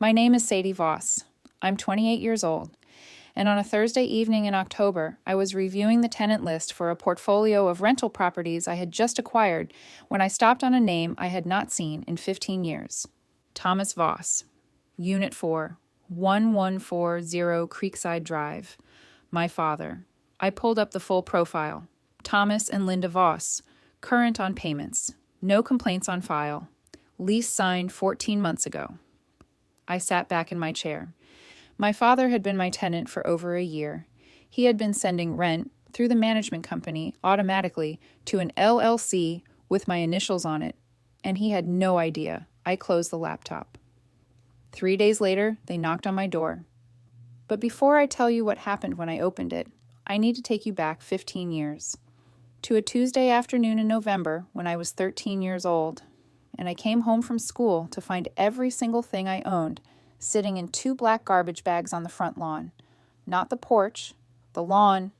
My name is Sadie Voss. I'm 28 years old, and on a Thursday evening in October, I was reviewing the tenant list for a portfolio of rental properties I had just acquired when I stopped on a name I had not seen in 15 years. Thomas Voss, Unit 4, 1140 Creekside Drive. My father. I pulled up the full profile. Thomas and Linda Voss, current on payments. No complaints on file. Lease signed 14 months ago. I sat back in my chair. My father had been my tenant for over a year. He had been sending rent through the management company automatically to an LLC with my initials on it, and he had no idea. I closed the laptop. 3 days later, they knocked on my door. But before I tell you what happened when I opened it, I need to take you back 15 years. To a Tuesday afternoon in November when I was 13 years old, and I came home from school to find every single thing I owned sitting in 2 black garbage bags on the front lawn. Not the porch, the lawn,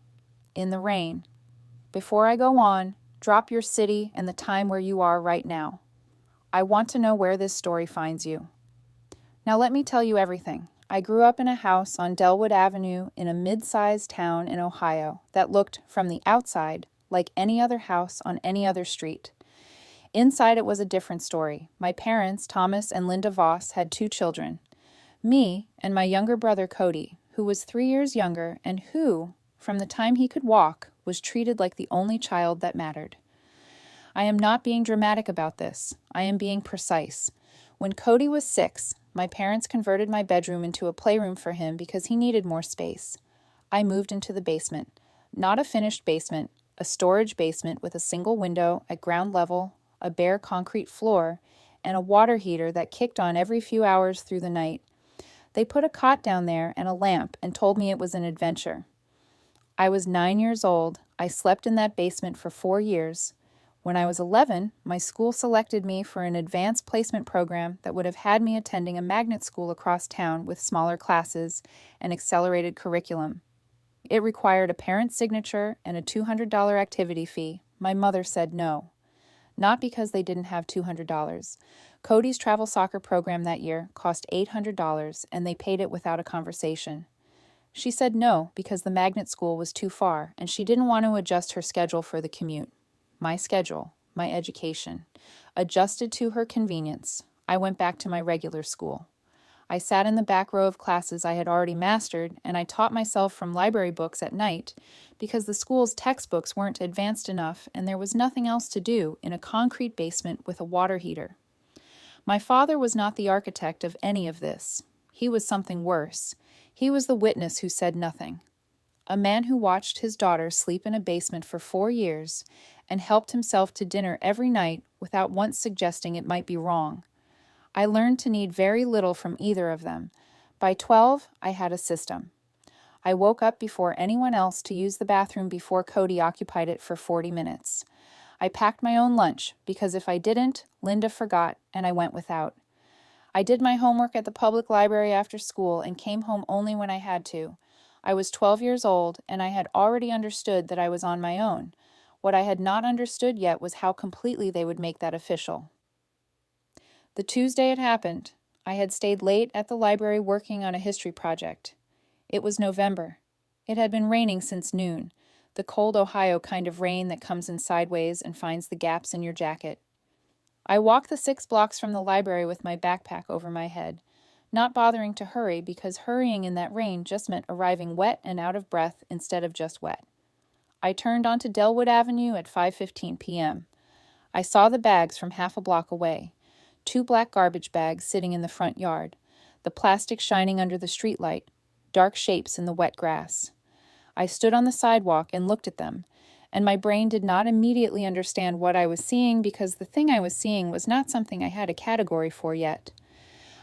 in the rain. Before I go on, drop your city and the time where you are right now. I want to know where this story finds you. Now let me tell you everything. I grew up in a house on Delwood Avenue in a mid-sized town in Ohio that looked, from the outside, like any other house on any other street. Inside it was a different story. My parents, Thomas and Linda Voss, had 2 children. Me and my younger brother Cody, who was 3 years younger and who, from the time he could walk, was treated like the only child that mattered. I am not being dramatic about this. I am being precise. When Cody was 6, my parents converted my bedroom into a playroom for him because he needed more space. I moved into the basement. Not a finished basement, a storage basement with a single window at ground level, a bare concrete floor, and a water heater that kicked on every few hours through the night. They put a cot down there and a lamp and told me it was an adventure. I was 9 years old. I slept in that basement for 4 years. When I was 11, my school selected me for an advanced placement program that would have had me attending a magnet school across town with smaller classes and accelerated curriculum. It required a parent's signature and a $200 activity fee. My mother said no. Not because they didn't have $200. Cody's travel soccer program that year cost $800, and they paid it without a conversation. She said no because the magnet school was too far, and she didn't want to adjust her schedule for the commute. My schedule, my education, adjusted to her convenience. I went back to my regular school. I sat in the back row of classes I had already mastered, and I taught myself from library books at night because the school's textbooks weren't advanced enough and there was nothing else to do in a concrete basement with a water heater. My father was not the architect of any of this. He was something worse. He was the witness who said nothing. A man who watched his daughter sleep in a basement for 4 years and helped himself to dinner every night without once suggesting it might be wrong. I learned to need very little from either of them. By 12, I had a system. I woke up before anyone else to use the bathroom before Cody occupied it for 40 minutes. I packed my own lunch because if I didn't, Linda forgot and I went without. I did my homework at the public library after school and came home only when I had to. I was 12 years old and I had already understood that I was on my own. What I had not understood yet was how completely they would make that official. The Tuesday it happened, I had stayed late at the library working on a history project. It was November. It had been raining since noon, the cold Ohio kind of rain that comes in sideways and finds the gaps in your jacket. I walked the 6 blocks from the library with my backpack over my head, not bothering to hurry because hurrying in that rain just meant arriving wet and out of breath instead of just wet. I turned onto Delwood Avenue at 5:15 p.m. I saw the bags from half a block away. 2 black garbage bags sitting in the front yard, the plastic shining under the streetlight, dark shapes in the wet grass. I stood on the sidewalk and looked at them, and my brain did not immediately understand what I was seeing because the thing I was seeing was not something I had a category for yet.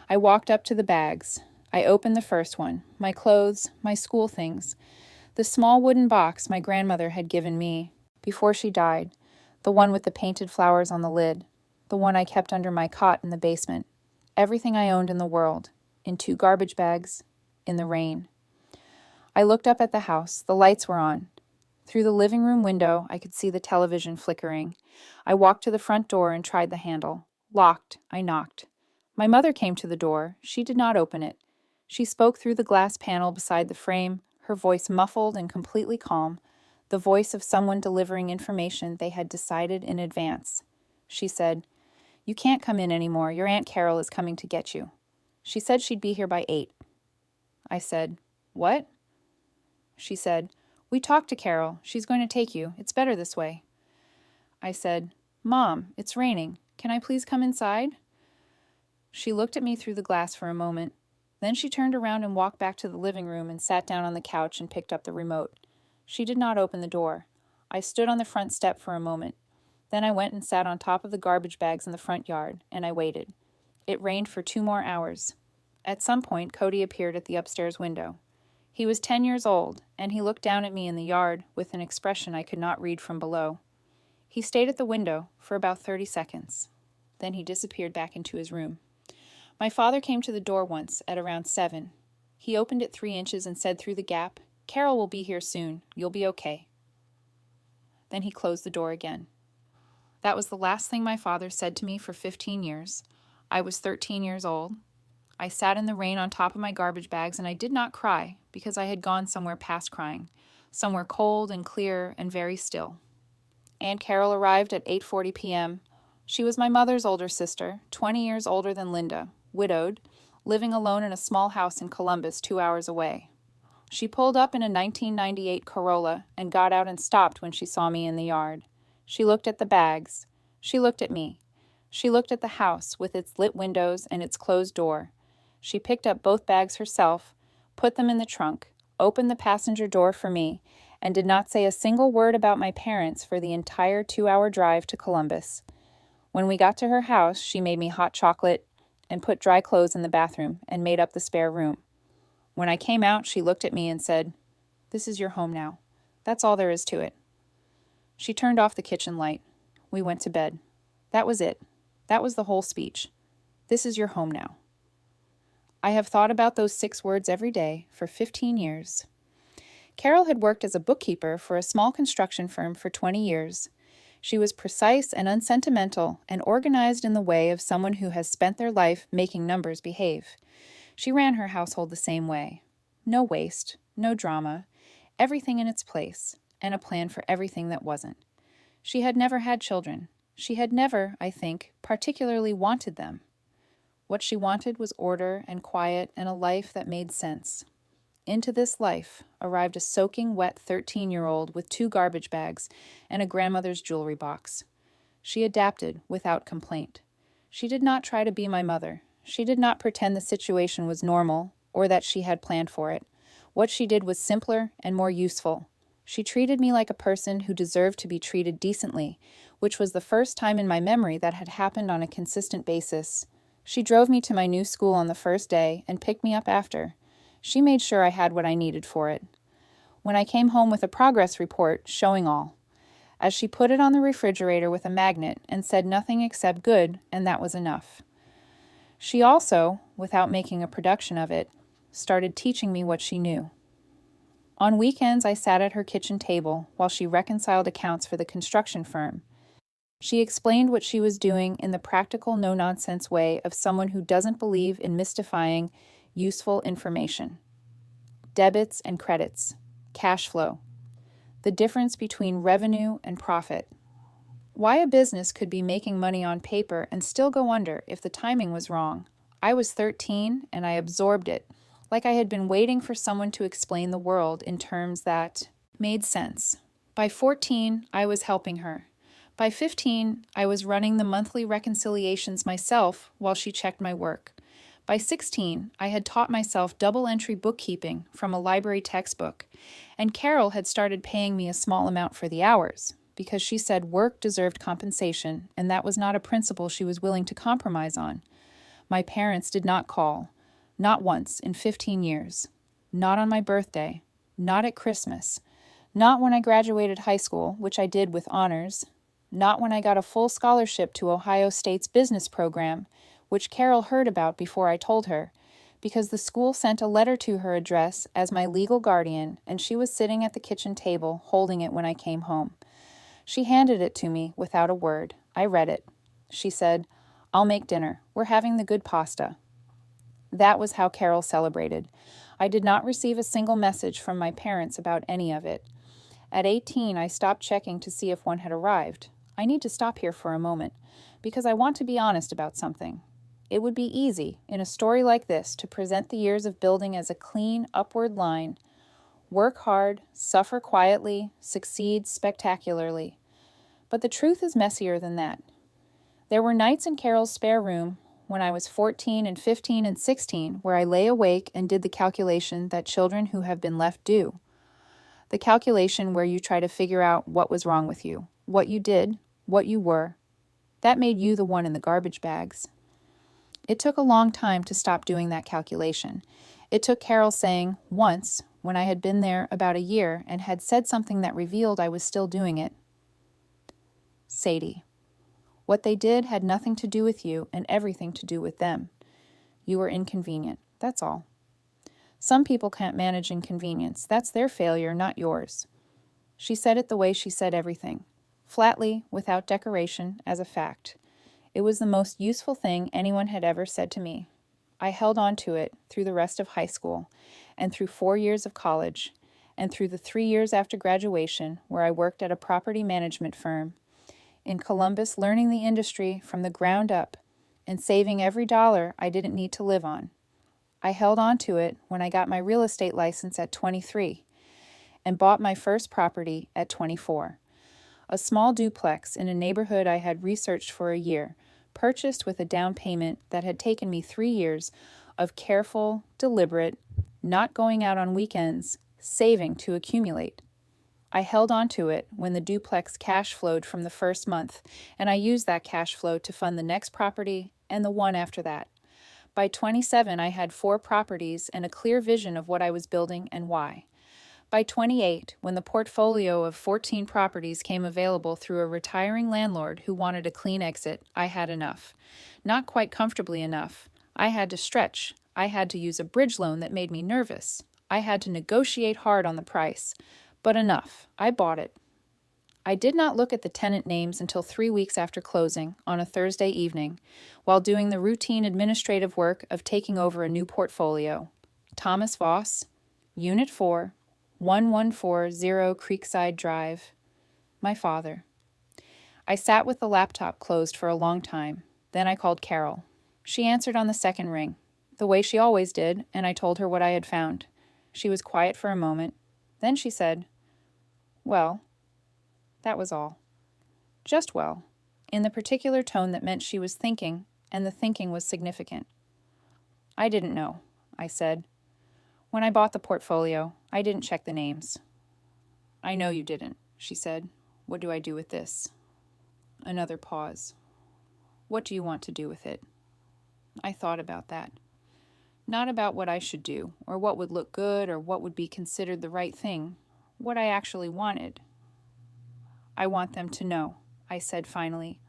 I walked up to the bags. I opened the first one, my clothes, my school things, the small wooden box my grandmother had given me before she died, the one with the painted flowers on the lid, the one I kept under my cot in the basement, everything I owned in the world, in 2 garbage bags, in the rain. I looked up at the house. The lights were on. Through the living room window, I could see the television flickering. I walked to the front door and tried the handle. Locked. I knocked. My mother came to the door. She did not open it. She spoke through the glass panel beside the frame, her voice muffled and completely calm, the voice of someone delivering information they had decided in advance. She said, "You can't come in anymore. Your Aunt Carol is coming to get you. She said she'd be here by 8. I said, "What?" She said, "We talked to Carol. She's going to take you. It's better this way." I said, "Mom, it's raining. Can I please come inside?" She looked at me through the glass for a moment. Then she turned around and walked back to the living room and sat down on the couch and picked up the remote. She did not open the door. I stood on the front step for a moment. Then I went and sat on top of the garbage bags in the front yard, and I waited. It rained for 2 more hours. At some point, Cody appeared at the upstairs window. He was 10 years old, and he looked down at me in the yard with an expression I could not read from below. He stayed at the window for about 30 seconds. Then he disappeared back into his room. My father came to the door once at around 7. He opened it 3 inches and said through the gap, "Carol will be here soon. You'll be okay." Then he closed the door again. That was the last thing my father said to me for 15 years. I was 13 years old. I sat in the rain on top of my garbage bags, and I did not cry because I had gone somewhere past crying, somewhere cold and clear and very still. Aunt Carol arrived at 8:40 p.m. She was my mother's older sister, 20 years older than Linda, widowed, living alone in a small house in Columbus 2 hours away. She pulled up in a 1998 Corolla and got out and stopped when she saw me in the yard. She looked at the bags. She looked at me. She looked at the house with its lit windows and its closed door. She picked up both bags herself, put them in the trunk, opened the passenger door for me, and did not say a single word about my parents for the entire 2-hour drive to Columbus. When we got to her house, she made me hot chocolate and put dry clothes in the bathroom and made up the spare room. When I came out, she looked at me and said, "This is your home now. That's all there is to it." She turned off the kitchen light. We went to bed. That was it. That was the whole speech. "This is your home now." I have thought about those 6 words every day for 15 years. Carol had worked as a bookkeeper for a small construction firm for 20 years. She was precise and unsentimental and organized in the way of someone who has spent their life making numbers behave. She ran her household the same way. No waste, no drama, everything in its place, and a plan for everything that wasn't. She had never had children. She had never, I think, particularly wanted them. What she wanted was order and quiet and a life that made sense. Into this life arrived a soaking wet 13-year-old with 2 garbage bags and a grandmother's jewelry box. She adapted without complaint. She did not try to be my mother. She did not pretend the situation was normal or that she had planned for it. What she did was simpler and more useful. She treated me like a person who deserved to be treated decently, which was the first time in my memory that had happened on a consistent basis. She drove me to my new school on the first day and picked me up after. She made sure I had what I needed for it. When I came home with a progress report showing all, as she put it on the refrigerator with a magnet and said nothing except good, and that was enough. She also, without making a production of it, started teaching me what she knew. On weekends, I sat at her kitchen table while she reconciled accounts for the construction firm. She explained what she was doing in the practical, no-nonsense way of someone who doesn't believe in mystifying useful information. Debits and credits, cash flow, the difference between revenue and profit. Why a business could be making money on paper and still go under if the timing was wrong. I was 13 and I absorbed it, like I had been waiting for someone to explain the world in terms that made sense. By 14, I was helping her. By 15, I was running the monthly reconciliations myself while she checked my work. By 16, I had taught myself double-entry bookkeeping from a library textbook, and Carol had started paying me a small amount for the hours, because she said work deserved compensation, and that was not a principle she was willing to compromise on. My parents did not call, not once in 15 years, not on my birthday, not at Christmas, not when I graduated high school, which I did with honors, not when I got a full scholarship to Ohio State's business program, which Carol heard about before I told her, because the school sent a letter to her address as my legal guardian, and she was sitting at the kitchen table holding it when I came home. She handed it to me without a word. I read it. She said, I'll make dinner. We're having the good pasta. That was how Carol celebrated. I did not receive a single message from my parents about any of it. At 18, I stopped checking to see if one had arrived. I need to stop here for a moment, because I want to be honest about something. It would be easy, in a story like this, to present the years of building as a clean, upward line. Work hard, suffer quietly, succeed spectacularly. But the truth is messier than that. There were nights in Carol's spare room, when I was 14 and 15 and 16, where I lay awake and did the calculation that children who have been left do. The calculation where you try to figure out what was wrong with you, what you did, what you were. That made you the one in the garbage bags. It took a long time to stop doing that calculation. It took Carol saying, once, when I had been there about a year and had said something that revealed I was still doing it, Sadie, what they did had nothing to do with you and everything to do with them. You were inconvenient, that's all. Some people can't manage inconvenience. That's their failure, not yours. She said it the way she said everything, flatly, without decoration, as a fact. It was the most useful thing anyone had ever said to me. I held on to it through the rest of high school, and through 4 years of college, and through the 3 years after graduation, where I worked at a property management firm in Columbus, learning the industry from the ground up and saving every dollar I didn't need to live on. I held on to it when I got my real estate license at 23 and bought my first property at 24. A small duplex in a neighborhood I had researched for a year, purchased with a down payment that had taken me 3 years of careful, deliberate, not going out on weekends, saving to accumulate. I held on to it when the duplex cash flowed from the first month, and I used that cash flow to fund the next property and the one after that. By 27, I had 4 properties and a clear vision of what I was building and why. By 28, when the portfolio of 14 properties came available through a retiring landlord who wanted a clean exit, I had enough. Not quite comfortably enough. I had to stretch. I had to use a bridge loan that made me nervous. I had to negotiate hard on the price. But enough. I bought it. I did not look at the tenant names until 3 weeks after closing, on a Thursday evening, while doing the routine administrative work of taking over a new portfolio. Thomas Voss, Unit 4, 1140 Creekside Drive. My father. I sat with the laptop closed for a long time. Then I called Carol. She answered on the second ring, the way she always did, and I told her what I had found. She was quiet for a moment. Then she said, well, that was all. Just well, in the particular tone that meant she was thinking, and the thinking was significant. I didn't know, I said. When I bought the portfolio, I didn't check the names. I know you didn't, she said. What do I do with this? Another pause. What do you want to do with it? I thought about that. Not about what I should do, or what would look good, or what would be considered the right thing. What I actually wanted. I want them to know, I said finally.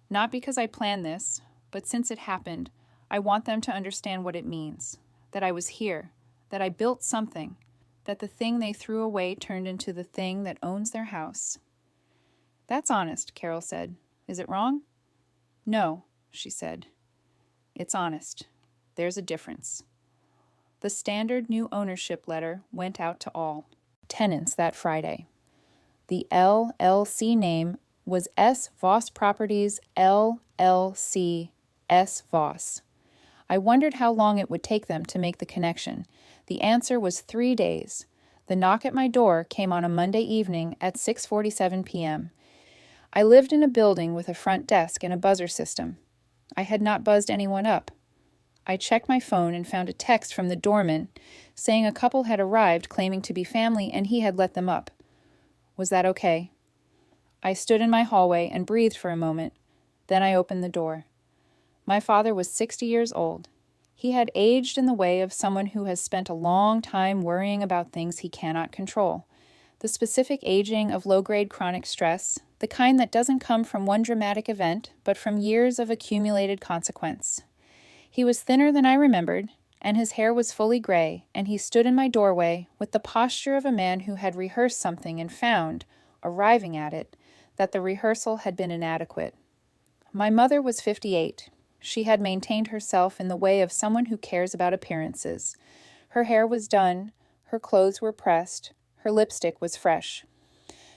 Not because I planned this, but since it happened, I want them to understand what it means. That I was here, that I built something, that the thing they threw away turned into the thing that owns their house. That's honest, Carol said. Is it wrong? No, she said. It's honest. There's a difference. The standard new ownership letter went out to all tenants that Friday. The LLC name was S. Voss Properties LLC S. Voss. I wondered how long it would take them to make the connection. The answer was 3 days. The knock at my door came on a Monday evening at 6:47 p.m. I lived in a building with a front desk and a buzzer system. I had not buzzed anyone up. I checked my phone and found a text from the doorman saying a couple had arrived claiming to be family and he had let them up. Was that okay? I stood in my hallway and breathed for a moment. Then I opened the door. My father was 60 years old. He had aged in the way of someone who has spent a long time worrying about things he cannot control. The specific aging of low-grade chronic stress, the kind that doesn't come from one dramatic event, but from years of accumulated consequence. He was thinner than I remembered, and his hair was fully gray, and he stood in my doorway with the posture of a man who had rehearsed something and found, arriving at it, that the rehearsal had been inadequate. My mother was 58. She had maintained herself in the way of someone who cares about appearances. Her hair was done, her clothes were pressed, her lipstick was fresh.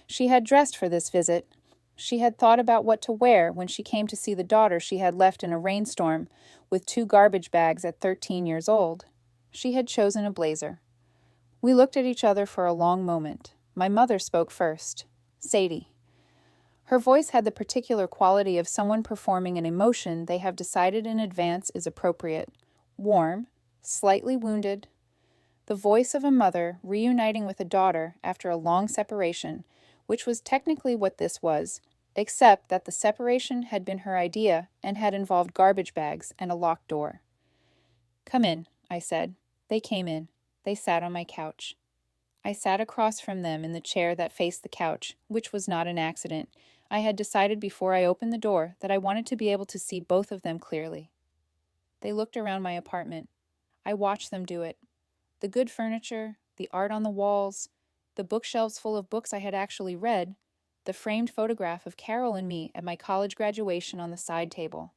She had dressed for this visit. She had thought about what to wear when she came to see the daughter she had left in a rainstorm with 2 garbage bags at 13 years old. She had chosen a blazer. We looked at each other for a long moment. My mother spoke first. Sadie. Her voice had the particular quality of someone performing an emotion they have decided in advance is appropriate. Warm, slightly wounded. The voice of a mother reuniting with a daughter after a long separation, which was technically what this was, except that the separation had been her idea and had involved garbage bags and a locked door. "Come in," I said. They came in. They sat on my couch. I sat across from them in the chair that faced the couch, which was not an accident. I had decided before I opened the door that I wanted to be able to see both of them clearly. They looked around my apartment. I watched them do it. The good furniture, the art on the walls, the bookshelves full of books I had actually read, the framed photograph of Carol and me at my college graduation on the side table.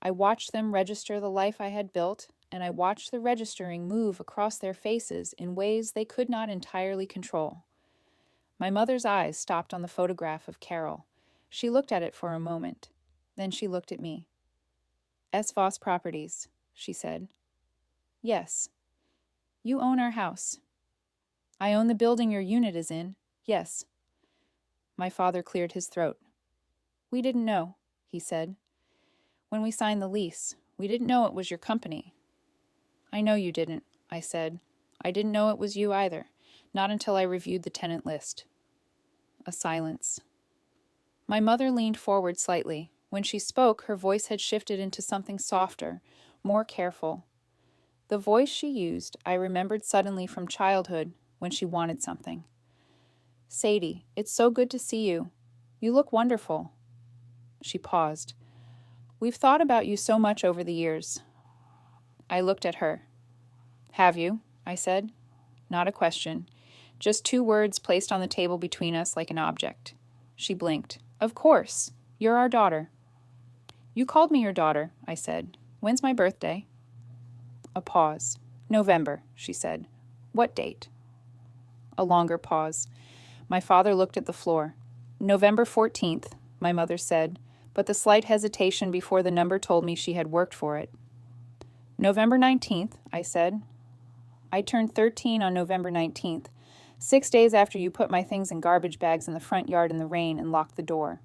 I watched them register the life I had built, and I watched the registering move across their faces in ways they could not entirely control. My mother's eyes stopped on the photograph of Carol. She looked at it for a moment. Then she looked at me. "S. Voss Properties," she said. "Yes." "You own our house." "I own the building your unit is in. Yes." My father cleared his throat. "We didn't know," he said. "When we signed the lease, we didn't know it was your company." "I know you didn't," I said. "I didn't know it was you either, not until I reviewed the tenant list." A silence. My mother leaned forward slightly. When she spoke, her voice had shifted into something softer, more careful. The voice she used, I remembered suddenly from childhood when she wanted something. "Sadie, it's so good to see you. You look wonderful." She paused. "We've thought about you so much over the years." I looked at her. "Have you?" I said. Not a question. Just 2 words placed on the table between us like an object. She blinked. "Of course. You're our daughter." "You called me your daughter," I said. "When's my birthday?" A pause. "November," she said. "What date?" A longer pause. My father looked at the floor. "November 14th, my mother said, but the slight hesitation before the number told me she had worked for it. "November 19th, I said. "I turned 13 on November 19th, 6 days after you put my things in garbage bags in the front yard in the rain and locked the door."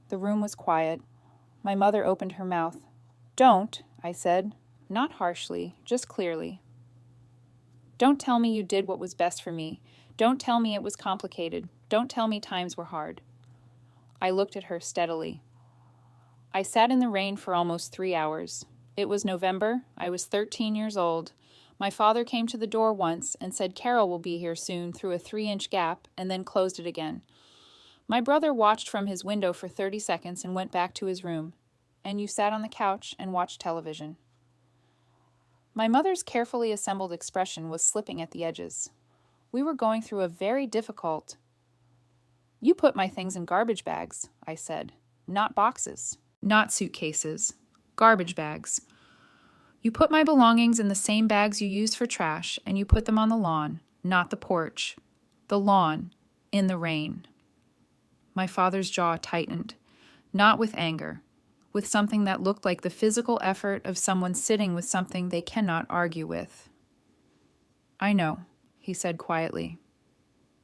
The room was quiet. My mother opened her mouth. "Don't," I said, not harshly, just clearly. "Don't tell me you did what was best for me. Don't tell me it was complicated. Don't tell me times were hard." I looked at her steadily. I sat in the rain for almost 3 hours. It was November. I was 13 years old. My father came to the door once and said Carol will be here soon through a 3-inch gap, and then closed it again. My brother watched from his window for 30 seconds and went back to his room. And you sat on the couch and watched television. My mother's carefully assembled expression was slipping at the edges. We were going through a very difficult... "You put my things in garbage bags," I said. "Not boxes. Not suitcases. Garbage bags. You put my belongings in the same bags you use for trash, and you put them on the lawn, not the porch. The lawn, in the rain." My father's jaw tightened, not with anger, with something that looked like the physical effort of someone sitting with something they cannot argue with. "I know," he said quietly.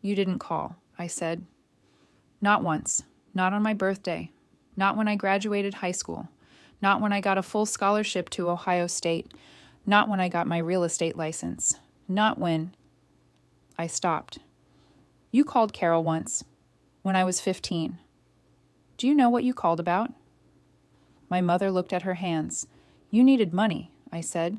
"You didn't call," I said. "Not once. Not on my birthday. Not when I graduated high school. Not when I got a full scholarship to Ohio State. Not when I got my real estate license. Not when..." I stopped. "You called Carol once, when I was 15. Do you know what you called about?" My mother looked at her hands. "You needed money," I said.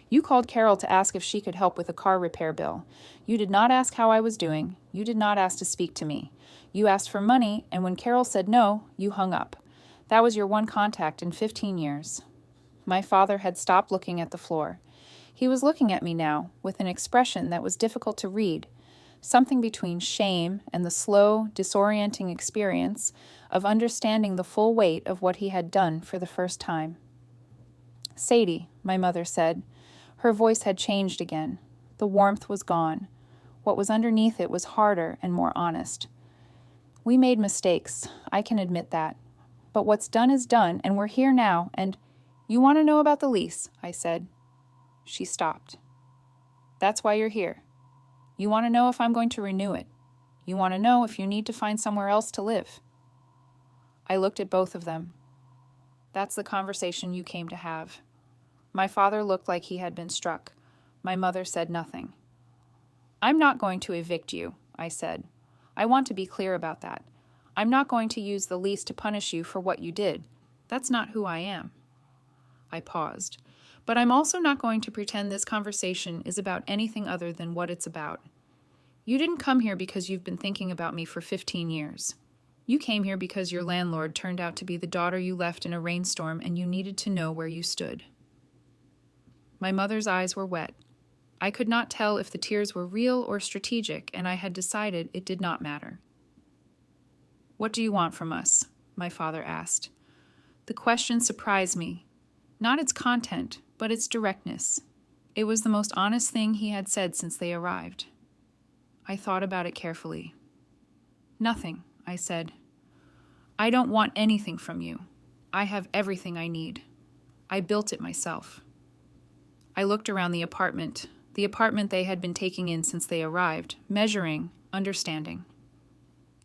"You called Carol to ask if she could help with a car repair bill. You did not ask how I was doing. You did not ask to speak to me. You asked for money, and when Carol said no, you hung up. That was your one contact in 15 years. My father had stopped looking at the floor. He was looking at me now, with an expression that was difficult to read, something between shame and the slow, disorienting experience of understanding the full weight of what he had done for the first time. Sadie, my mother said. Her voice had changed again. The warmth was gone. What was underneath it was harder and more honest. We made mistakes, I can admit that. But what's done is done, and we're here now, and you want to know about the lease, I said. She stopped. That's why you're here. You want to know if I'm going to renew it. You want to know if you need to find somewhere else to live. I looked at both of them. That's the conversation you came to have. My father looked like he had been struck. My mother said nothing. I'm not going to evict you, I said. I want to be clear about that. I'm not going to use the lease to punish you for what you did. That's not who I am. I paused. But I'm also not going to pretend this conversation is about anything other than what it's about. You didn't come here because you've been thinking about me for 15 years. You came here because your landlord turned out to be the daughter you left in a rainstorm and you needed to know where you stood. My mother's eyes were wet. I could not tell if the tears were real or strategic, and I had decided it did not matter. What do you want from us? My father asked. The question surprised me. Not its content, but its directness. It was the most honest thing he had said since they arrived. I thought about it carefully. Nothing, I said. I don't want anything from you. I have everything I need. I built it myself. I looked around the apartment they had been taking in since they arrived, measuring, understanding.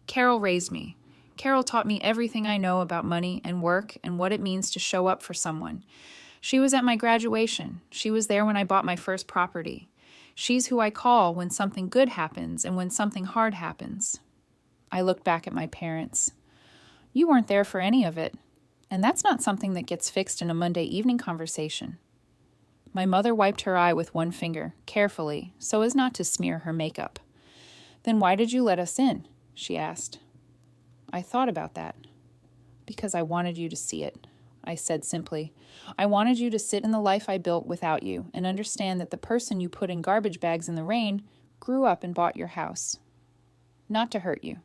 Carol raised me. Carol taught me everything I know about money and work and what it means to show up for someone. She was at my graduation. She was there when I bought my first property. She's who I call when something good happens and when something hard happens. I looked back at my parents. You weren't there for any of it, and that's not something that gets fixed in a Monday evening conversation. My mother wiped her eye with one finger, carefully, so as not to smear her makeup. Then why did you let us in? She asked. I thought about that. Because I wanted you to see it, I said simply. I wanted you to sit in the life I built without you and understand that the person you put in garbage bags in the rain grew up and bought your house. Not to hurt you.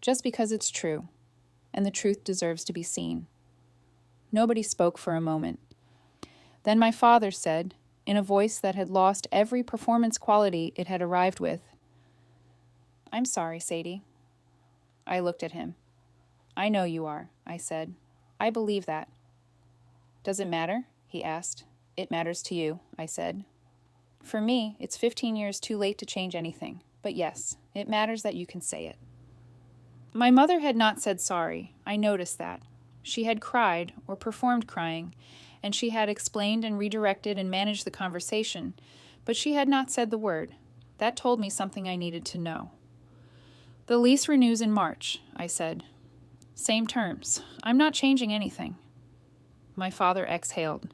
Just because it's true, and the truth deserves to be seen. Nobody spoke for a moment. Then my father said, in a voice that had lost every performance quality it had arrived with, I'm sorry, Sadie. I looked at him. I know you are, I said. I believe that. Does it matter? He asked. It matters to you, I said. For me, it's 15 years too late to change anything. But yes, it matters that you can say it. My mother had not said sorry. I noticed that. She had cried, or performed crying, and she had explained and redirected and managed the conversation, but she had not said the word. That told me something I needed to know. The lease renews in March, I said. Same terms. I'm not changing anything. My father exhaled.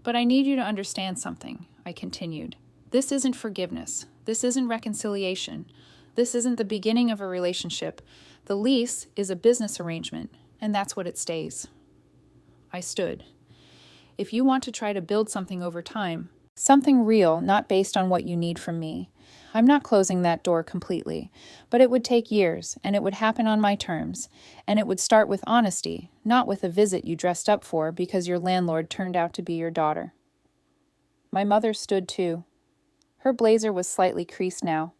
But I need you to understand something, I continued. This isn't forgiveness. This isn't reconciliation. This isn't the beginning of a relationship. The lease is a business arrangement, and that's what it stays. I stood. If you want to try to build something over time, something real, not based on what you need from me, I'm not closing that door completely, but it would take years, and it would happen on my terms, and it would start with honesty, not with a visit you dressed up for because your landlord turned out to be your daughter. My mother stood too. Her blazer was slightly creased now,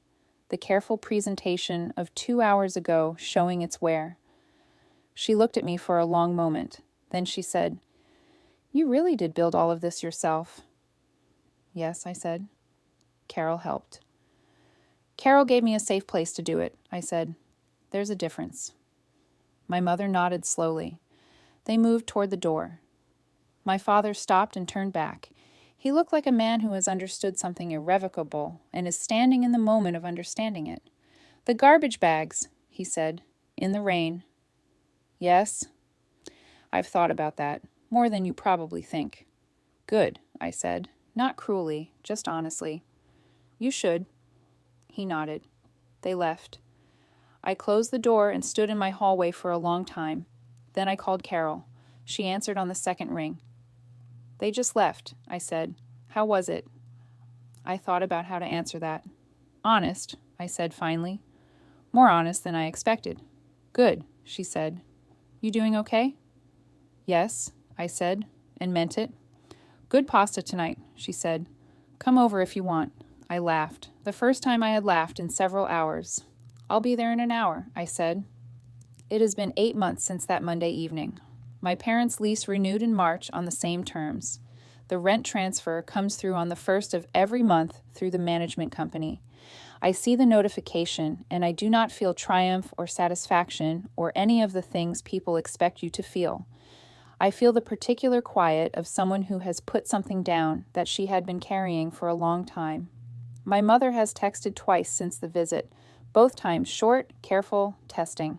the careful presentation of 2 hours ago showing its wear. She looked at me for a long moment. Then she said, You really did build all of this yourself. Yes, I said. Carol helped. Carol gave me a safe place to do it, I said. There's a difference. My mother nodded slowly. They moved toward the door. My father stopped and turned back. He looked like a man who has understood something irrevocable and is standing in the moment of understanding it. The garbage bags, he said, in the rain. Yes. I've thought about that, more than you probably think. Good, I said, not cruelly, just honestly. You should. He nodded. They left. I closed the door and stood in my hallway for a long time. Then I called Carol. She answered on the second ring. They just left, I said. How was it? I thought about how to answer that. Honest, I said finally. More honest than I expected. Good, she said. You doing okay? Yes, I said. and meant it. "Good pasta tonight," she said. "Come over if you want." I laughed, the first time I had laughed in several hours. "I'll be there in an hour," I said. It has been 8 months since that Monday evening. My parents' lease renewed in March on the same terms. The rent transfer comes through on the first of every month through the management company. I see the notification, and I do not feel triumph or satisfaction or any of the things people expect you to feel. I feel the particular quiet of someone who has put something down that she had been carrying for a long time. My mother has texted twice since the visit, both times short, careful, testing.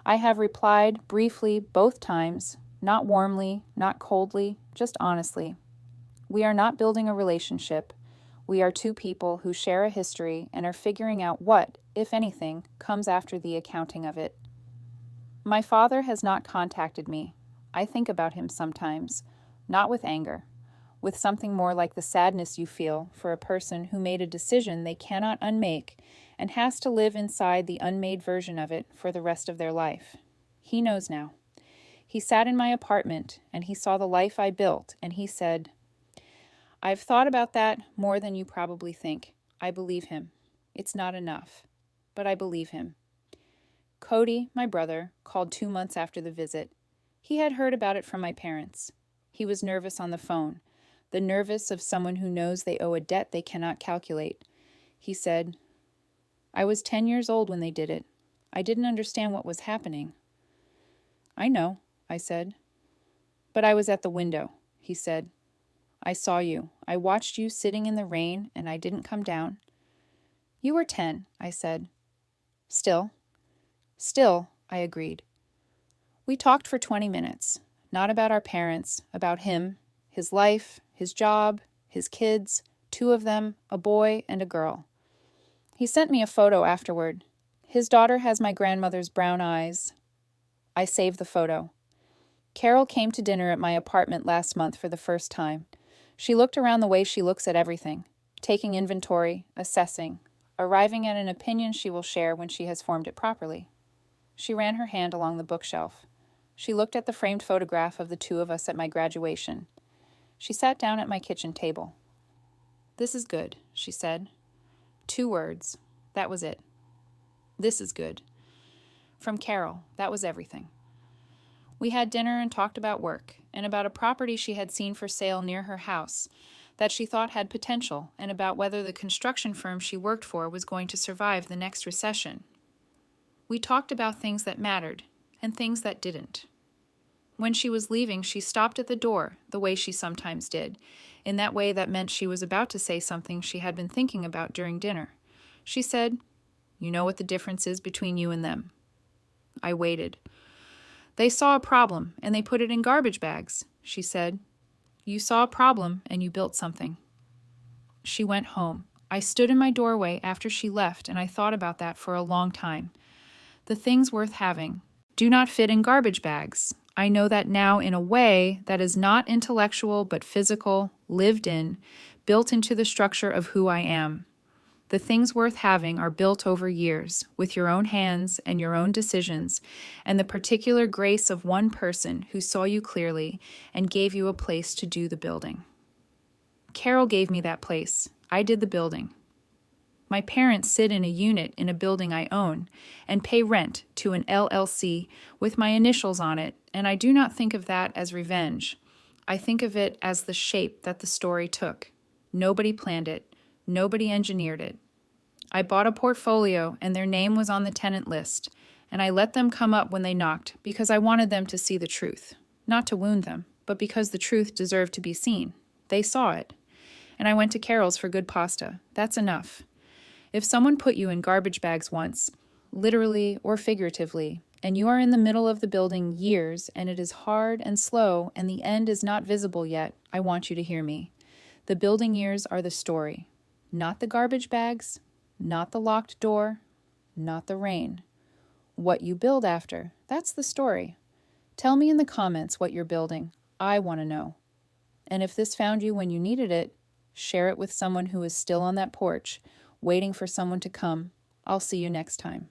I have replied briefly both times, not warmly, not coldly, just honestly. We are not building a relationship. We are two people who share a history and are figuring out what, if anything, comes after the accounting of it. My father has not contacted me. I think about him sometimes, not with anger, with something more like the sadness you feel for a person who made a decision they cannot unmake and has to live inside the unmade version of it for the rest of their life. He knows now. He sat in my apartment and he saw the life I built and he said, "I've thought about that more than you probably think. I believe him. It's not enough, but I believe him." Cody, my brother, called 2 months after the visit. He had heard about it from my parents. He was nervous on the phone, the nervous of someone who knows they owe a debt they cannot calculate. He said, "I was 10 years old when they did it. I didn't understand what was happening." "I know," I said. "But I was at the window," he said. "I saw you. I watched you sitting in the rain, and I didn't come down." "You were 10, I said. Still, I agreed. We talked for 20 minutes, not about our parents, about him, his life, his job, his kids, 2 of them, a boy and a girl. He sent me a photo afterward. His daughter has my grandmother's brown eyes. I saved the photo. Carol came to dinner at my apartment last month for the first time. She looked around the way she looks at everything, taking inventory, assessing, arriving at an opinion she will share when she has formed it properly. She ran her hand along the bookshelf. She looked at the framed photograph of the 2 of us at my graduation. She sat down at my kitchen table. "This is good," she said. 2 words. That was it. "This is good." From Carol, that was everything. We had dinner and talked about work, and about a property she had seen for sale near her house that she thought had potential, and about whether the construction firm she worked for was going to survive the next recession. We talked about things that mattered, and things that didn't. When she was leaving, she stopped at the door, the way she sometimes did, in that way that meant she was about to say something she had been thinking about during dinner. She said, "You know what the difference is between you and them." I waited. "They saw a problem, and they put it in garbage bags," she said. "You saw a problem, and you built something." She went home. I stood in my doorway after she left, and I thought about that for a long time. The things worth having do not fit in garbage bags. I know that now in a way that is not intellectual but physical, lived in, built into the structure of who I am. The things worth having are built over years, with your own hands and your own decisions, and the particular grace of one person who saw you clearly and gave you a place to do the building. Carol gave me that place. I did the building. My parents sit in a unit in a building I own and pay rent to an LLC with my initials on it, and I do not think of that as revenge. I think of it as the shape that the story took. Nobody planned it. Nobody engineered it. I bought a portfolio and their name was on the tenant list, and I let them come up when they knocked because I wanted them to see the truth. Not to wound them, but because the truth deserved to be seen. They saw it. And I went to Carol's for good pasta. That's enough. If someone put you in garbage bags once, literally or figuratively, and you are in the middle of the building years and it is hard and slow and the end is not visible yet, I want you to hear me. The building years are the story. Not the garbage bags, not the locked door, not the rain. What you build after, that's the story. Tell me in the comments what you're building. I want to know. And if this found you when you needed it, share it with someone who is still on that porch, waiting for someone to come. I'll see you next time.